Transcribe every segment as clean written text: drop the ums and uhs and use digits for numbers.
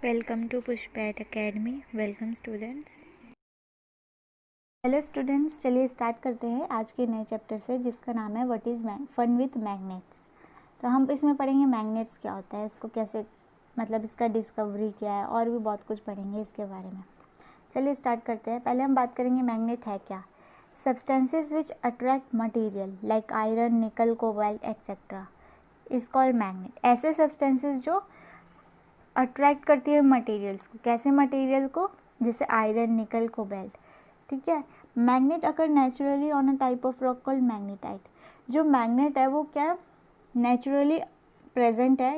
Welcome to Pushpet Academy. Welcome students. Hello students, चलिए start करते हैं आज के नए चैप्टर से जिसका नाम है what is fun with magnets. तो हम इसमें पढ़ेंगे मैग्नेट्स क्या होता है, उसको कैसे मतलब इसका डिस्कवरी क्या है और भी बहुत कुछ पढ़ेंगे इसके बारे में। चलिए स्टार्ट करते हैं। पहले हम बात करेंगे मैग्नेट है क्या। Substances which attract material like iron, nickel, cobalt etcetera is called magnet. ऐसे सब्सटेंसेज जो अट्रैक्ट करती है मटेरियल्स को। कैसे मटेरियल को? जैसे आयरन, निकल, कोबाल्ट। ठीक है। Magnet occur naturally on a type of rock called magnetite. जो मैग्नेट है वो क्या नेचुरली प्रेजेंट है।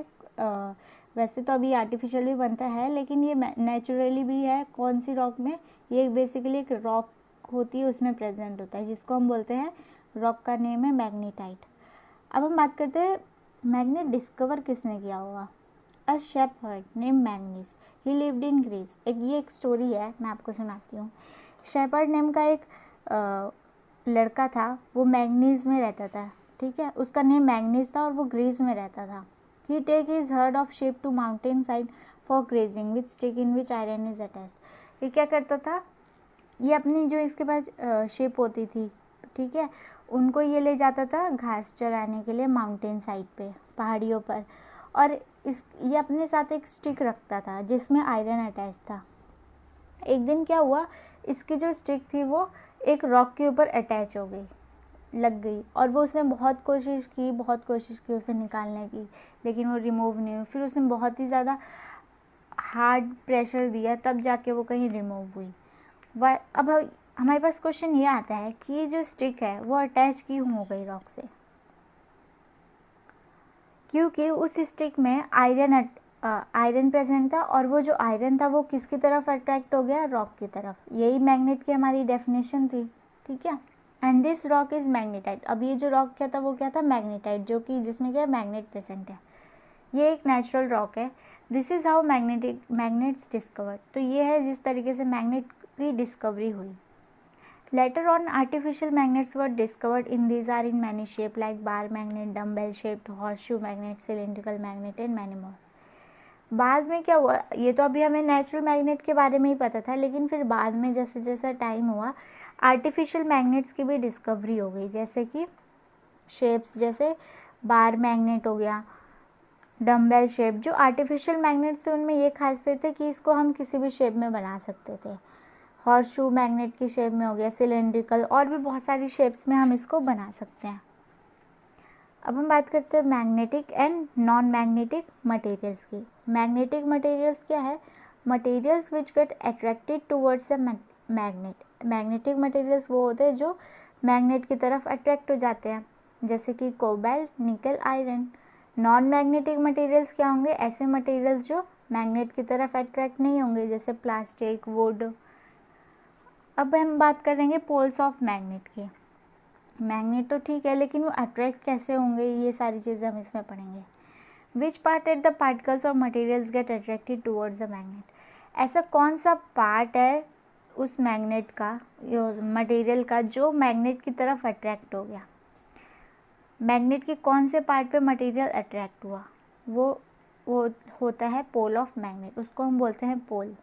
वैसे तो अभी आर्टिफिशियल भी बनता है, लेकिन ये नेचुरली भी है। कौन सी रॉक में? ये बेसिकली एक रॉक होती है, उसमें प्रेजेंट होता है, जिसको हम बोलते हैं रॉक का नेम है मैग्नेटाइट। अब हम बात करते हैं मैग्नेट डिस्कवर किसने किया होगा। A shepherd name Magnes, he lived in Greece. एक स्टोरी है, मैं आपको सुनाती हूँ। शेफर्ड नेम का एक लड़का था, वो मैग्नीज में रहता था। ठीक है, उसका नेम मैग्नीज था और वो ग्रीस में रहता था। He take his herd of sheep to mountain side for grazing with stick in which iron is attached. ये क्या करता था, ये अपनी जो इसके पास शेप होती थी, ठीक है, उनको ये ले जाता था घास चराने के लिए माउंटेन साइड पे, पहाड़ियों पर। और ये अपने साथ एक स्टिक रखता था जिसमें आयरन अटैच था। एक दिन क्या हुआ, इसकी जो स्टिक थी वो एक रॉक के ऊपर अटैच हो गई, लग गई, और वो उसने बहुत कोशिश की उसे निकालने की, लेकिन वो रिमूव नहीं हुई। फिर उसने बहुत ही ज़्यादा हार्ड प्रेशर दिया, तब जाके वो कहीं रिमूव हुई। अब हमारे पास क्वेश्चन ये आता है कि जो स्टिक है वो अटैच क्यों हो गई रॉक से? क्योंकि उस स्टिक में आयरन प्रेजेंट था, और वो जो आयरन था वो किसकी तरफ अट्रैक्ट हो गया? रॉक की तरफ। यही मैग्नेट की हमारी डेफिनेशन थी। ठीक है। And this rock is magnetite. अब ये जो रॉक क्या था, वो क्या था? मैग्नेटाइट, जो कि जिसमें क्या मैग्नेट प्रेजेंट है। ये एक नेचुरल रॉक है। This is how magnets discovered. तो ये है जिस तरीके से मैग्नेट की डिस्कवरी हुई। Later on, artificial magnets were discovered. In these are in many shapes like bar magnet, dumbbell shaped, horseshoe magnet, cylindrical magnet and many more. बाद में क्या हुआ, ये तो अभी हमें नेचुरल मैग्नेट के बारे में ही पता था, लेकिन फिर बाद में जैसे जैसा टाइम हुआ आर्टिफिशियल मैग्नेट्स की भी डिस्कवरी हो गई। जैसे कि शेप्स, जैसे बार मैग्नेट हो गया, डम्बेल शेप। जो आर्टिफिशियल मैग्नेट्स थे उनमें ये खासियत है कि इसको हम किसी भी शेप में बना सकते थे। हॉर्सशू मैग्नेट की शेप में हो गया, सिलेंड्रिकल, और भी बहुत सारी शेप्स में हम इसको बना सकते हैं। अब हम बात करते हैं magnetic and non magnetic materials की। मैग्नेटिक मटेरियल्स क्या है? Materials which get attracted towards the magnet. Magnetic materials वो होते हैं जो मैग्नेट की तरफ अट्रैक्ट हो जाते हैं, जैसे कि कोबाल्ट, निकल, आयरन। नॉन मैग्नेटिक मटेरियल्स क्या होंगे? ऐसे मटेरियल्स जो मैग्नेट की तरफ अट्रैक्ट नहीं होंगे, जैसे प्लास्टिक, वुड। अब हम बात करेंगे पोल्स ऑफ मैग्नेट की। मैग्नेट तो ठीक है, लेकिन वो अट्रैक्ट कैसे होंगे, ये सारी चीज़ें हम इसमें पढ़ेंगे। Which part at the particles of materials get attracted towards the magnet. ऐसा कौन सा पार्ट है उस मैग्नेट का, मटेरियल का, जो मैग्नेट की तरफ अट्रैक्ट हो गया? मैग्नेट के कौन से पार्ट पे मटेरियल अट्रैक्ट हुआ? वो होता है पोल ऑफ मैग्नेट, उसको हम बोलते हैं pole.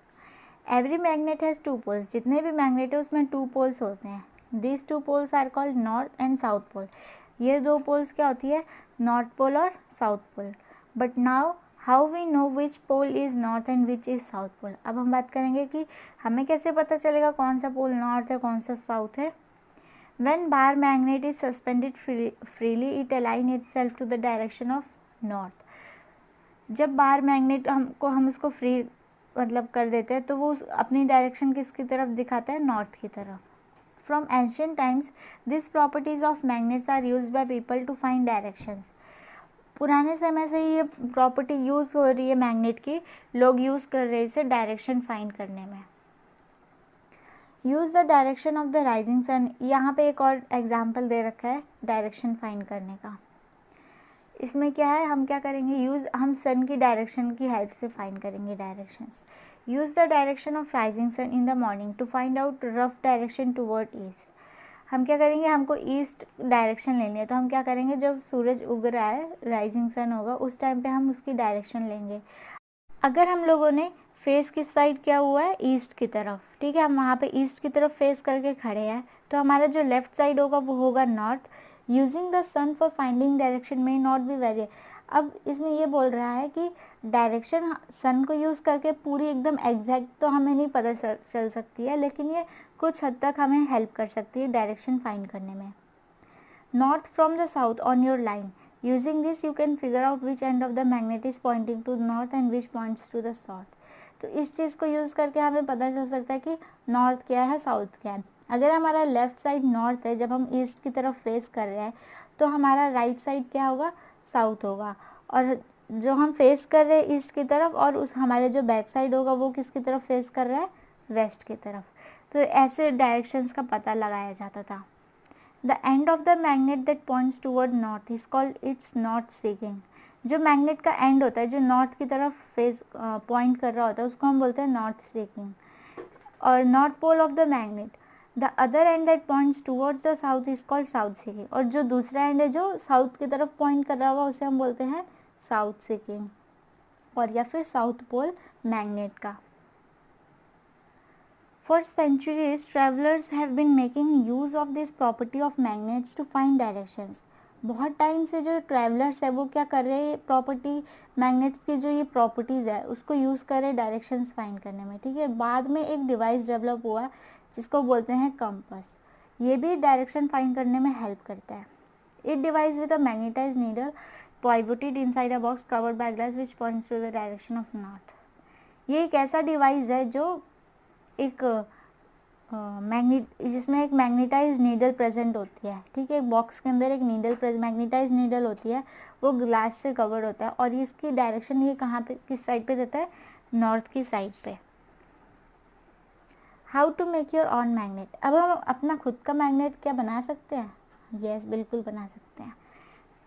Every magnet has two poles. जितने भी मैग्नेट है उसमें टू पोल्स होते हैं। This two poles are called north and south pole. ये दो पोल्स क्या होती है? नॉर्थ पोल और south pole. But now how we know which pole is north and which is south pole. अब हम बात करेंगे कि हमें कैसे पता चलेगा कौन सा पोल नॉर्थ है कौन सा साउथ है। When bar magnet is suspended freely, it align itself to the direction of north. जब बार मैग्नेट हम उसको फ्री मतलब कर देते हैं तो वो अपनी डायरेक्शन किसकी तरफ दिखाता है? नॉर्थ की तरफ। From ancient times this properties of magnets are used by people to find directions. पुराने समय से ये प्रॉपर्टी यूज़ हो रही है मैग्नेट की, लोग यूज़ कर रहे हैं इसे डायरेक्शन फाइंड करने में। Use the direction of the rising sun. यहाँ पे एक और एग्जाम्पल दे रखा है डायरेक्शन फाइंड करने का। इसमें क्या है, हम क्या करेंगे, हम सन की डायरेक्शन की हेल्प से फाइंड करेंगे directions. Use the direction of rising sun in the morning to find out rough direction toward east. हम क्या करेंगे, हमको ईस्ट डायरेक्शन लेनी है, तो हम क्या करेंगे, जब सूरज उग रहा है, राइजिंग सन होगा, उस टाइम पे हम उसकी डायरेक्शन लेंगे। अगर हम लोगों ने फेस किस साइड क्या हुआ है, ईस्ट की तरफ, ठीक है। हम वहाँ पे ईस्ट की तरफ फेस करके खड़े हैं, तो हमारा जो लेफ्ट साइड होगा वो होगा north. Using the sun for finding direction may not be very. अब इसमें ये बोल रहा है कि डायरेक्शन सन को यूज़ करके पूरी एकदम एग्जैक्ट तो हमें नहीं पता चल सकती है, लेकिन ये कुछ हद तक हमें हेल्प कर सकती है डायरेक्शन फाइंड करने में। North from the south on your line, using this you can figure out which end of the magnet is pointing to north and which points to the south. तो इस चीज़ को use करके हमें पता चल सकता है कि नॉर्थ क्या है, साउथ क्या है। अगर हमारा लेफ्ट साइड नॉर्थ है, जब हम ईस्ट की तरफ फेस कर रहे हैं, तो हमारा राइट साइड क्या होगा, साउथ होगा। और जो हम फेस कर रहे हैं ईस्ट की तरफ, और उस हमारे जो बैक साइड होगा वो किसकी तरफ फेस कर रहा है, वेस्ट की तरफ। तो ऐसे डायरेक्शंस का पता लगाया जाता था। The end of the magnet that points toward north is called its north seeking. जो मैग्नेट का एंड होता है, जो नॉर्थ की तरफ फेस पॉइंट कर रहा होता है, उसको हम बोलते हैं नॉर्थ सीकिंग। और north pole of the magnet, the other end that points towards the south is called south seeking. और जो दूसरा एंड है जो साउथ की तरफ पॉइंट कर रहा होगा, उसे हम बोलते हैं साउथ सीकिंग, और या फिर साउथ पोल मैग्नेट का। For centuries, travelers have been making use of this property of magnets to find directions. बहुत टाइम से जो ट्रैवलर्स है वो क्या कर रहे हैं, प्रॉपर्टी मैग्नेट्स की जो ये प्रॉपर्टीज़ है उसको यूज़ कर रहे हैं डायरेक्शंस फाइंड करने में, ठीक है। बाद में एक डिवाइस डेवलप हुआ जिसको बोलते हैं कंपास। ये भी डायरेक्शन फाइंड करने में हेल्प करता है। It device with a magnetised needle pivoted inside a box covered by glass which points to the direction of north. ये एक ऐसा डिवाइस है जो एक जिसमें एक मैग्नेटाइज नीडल प्रेजेंट होती है, ठीक है। एक बॉक्स के अंदर एक नीडल मैग्नेटाइज नीडल होती है, वो ग्लास से कवर्ड होता है, और इसकी डायरेक्शन ये कहाँ पे, किस साइड पे देता है, नॉर्थ की साइड पे। How to make your own magnet. अब हम अपना खुद का मैग्नेट क्या बना सकते हैं, यस बिल्कुल बना सकते हैं।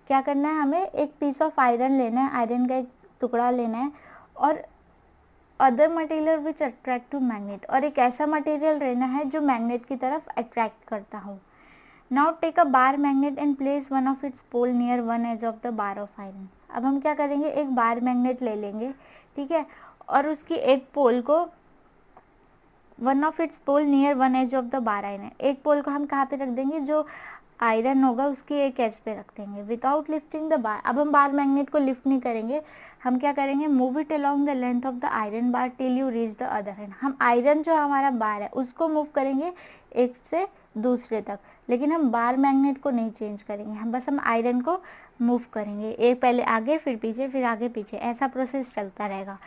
क्या करना है, हमें एक पीस ऑफ आयरन लेना है, आयरन का एक टुकड़ा लेना है, और other material which attract to magnet, और एक ऐसा मटेरियल लेना है जो मैग्नेट की तरफ अट्रैक्ट करता हो। Now take a bar magnet and place one of its pole near one edge of the bar of iron. अब हम क्या करेंगे, एक बार मैग्नेट ले लेंगे, ठीक है, और उसकी एक पोल को, one of its pole near one edge of the bar iron, एक पोल को हम कहाँ पे रख देंगे, जो आयरन होगा उसकी एक एज पे रख देंगे, विदाउट लिफ्टिंग द बार। अब हम बार मैग्नेट को लिफ्ट नहीं करेंगे, हम क्या करेंगे, move it along the length of the iron bar till you reach the other and. हम आयरन जो हमारा बार है उसको मूव करेंगे एक से दूसरे तक, लेकिन हम बार मैग्नेट को नहीं चेंज करेंगे, हम आयरन को मूव करेंगे, एक पहले आगे फिर पीछे फिर आगे पीछे, ऐसा प्रोसेस चलता रहेगा।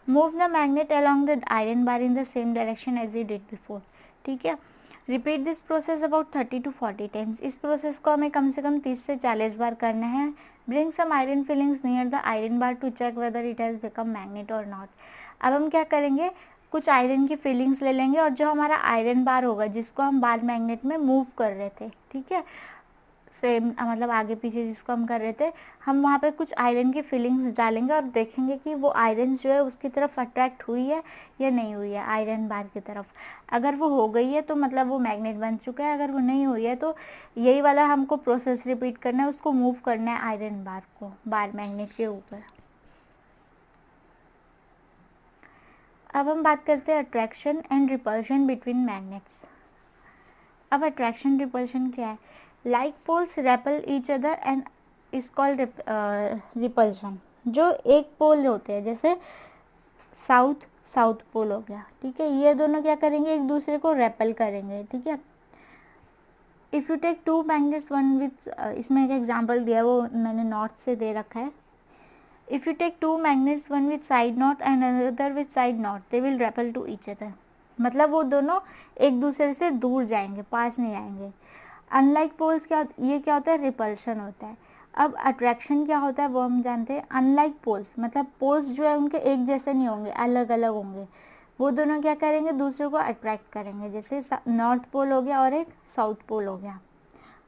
Move the magnet along the iron bar in the same direction as you did before, ठीक है। Repeat this process about 30 to 40 times. इस प्रोसेस को हमें कम से कम 30 से 40 बार करना है। Bring some iron filings near the iron bar to check whether it has become magnet और नॉट। अब हम क्या करेंगे, कुछ आयरन की फिलिंग्स ले लेंगे, और जो हमारा आयरन बार होगा जिसको हम बार मैग्नेट में मूव कर रहे थे, ठीक है, सेम मतलब आगे पीछे जिसको हम कर रहे थे, हम वहाँ पे कुछ आयरन की फिलिंग्स डालेंगे और देखेंगे कि वो आयरन जो है उसकी तरफ अट्रैक्ट हुई है या नहीं हुई है, आयरन बार की तरफ। अगर वो हो गई है तो मतलब वो मैग्नेट बन चुका है, अगर वो नहीं हुई है तो यही वाला हमको प्रोसेस रिपीट करना है, उसको मूव करना है आयरन बार को बार मैग्नेट के ऊपर। अब हम बात करते हैं attraction and repulsion between magnets. अब अट्रैक्शन रिपल्शन क्या है, like poles repel each other and is called repulsion. जो एक पोल होते हैं, जैसे साउथ पोल हो गया, ठीक है, ये दोनों क्या करेंगे, एक दूसरे को रेपल करेंगे, ठीक है। If you take two magnets one with, इसमें एक एग्जांपल दिया वो मैंने नॉर्थ से दे रखा है। If you take two magnets one with side north and another with side north, they will repel to each other. मतलब वो दोनों एक दूसरे से दूर जाएंगे, पास नहीं आएंगे। अनलाइक पोल्स ये क्या होता है, रिपल्शन होता है। अब अट्रैक्शन क्या होता है वो हम जानते हैं। अनलाइक पोल्स मतलब पोल्स जो है उनके एक जैसे नहीं होंगे, अलग अलग होंगे। वो दोनों क्या करेंगे, दूसरे को अट्रैक्ट करेंगे, जैसे नॉर्थ पोल हो गया और एक साउथ पोल हो गया।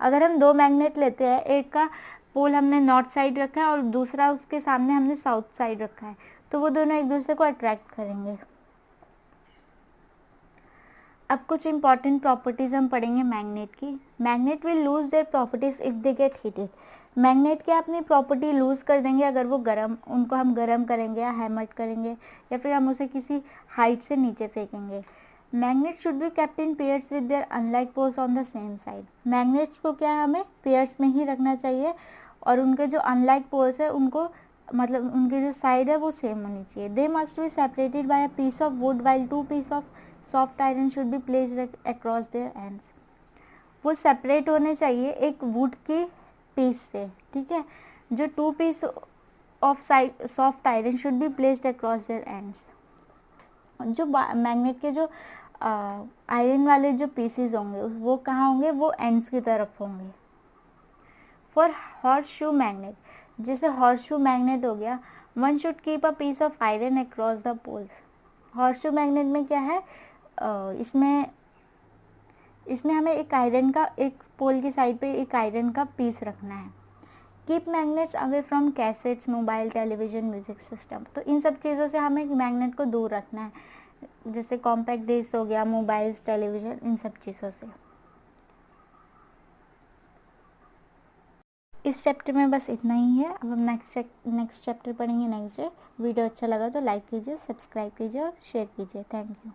अगर हम दो मैग्नेट लेते हैं, एक का पोल हमने नॉर्थ साइड रखा है और दूसरा उसके सामने हमने साउथ साइड रखा है, तो वो दोनों एक दूसरे को अट्रैक्ट करेंगे। अब कुछ इंपॉर्टेंट प्रॉपर्टीज हम पढ़ेंगे मैग्नेट की। Magnet will lose their properties if they get heated. Magnet के अपनी प्रॉपर्टी लूज़ कर देंगे अगर वो उनको हम गर्म करेंगे या हैमर करेंगे या फिर हम उसे किसी हाइट से नीचे फेंकेंगे। Magnet should be kept in pairs with their unlike poles on the same side. Magnets को क्या है, हमें पेयर्स में ही रखना चाहिए और उनके जो अनलाइक पोल्स है उनको मतलब उनकी जो साइड है वो सेम होनी चाहिए। They must be separated by a piece of wood while 2 piece of soft iron should be placed across their ends. वो सेपरेट होने चाहिए एक वुड की पीस से, ठीक है। जो 2 piece of soft iron should be placed across their ends. जो मैग्नेट के जो आयरन वाले जो पीसेस होंगे वो कहाँ होंगे, वो एंड्स की तरफ होंगे। फॉर हॉर्सशू मैग्नेट, जैसे हॉर्सशू मैग्नेट हो गया, one should keep a piece of iron across the poles. Horseshoe magnet में क्या है, इसमें हमें एक आयरन का, एक पोल की साइड पे एक आयरन का पीस रखना है। Keep magnets away from cassettes, mobile, television, music system. तो इन सब चीज़ों से हमें मैग्नेट को दूर रखना है, जैसे कॉम्पैक्ट डिस्क हो गया, मोबाइल्स, टेलीविजन, इन सब चीज़ों से। इस चैप्टर में बस इतना ही है। अब हम नेक्स्ट चैप्टर पढ़ेंगे नेक्स्ट डे। वीडियो अच्छा लगा तो लाइक कीजिए, सब्सक्राइब कीजिए और शेयर कीजिए। Thank you.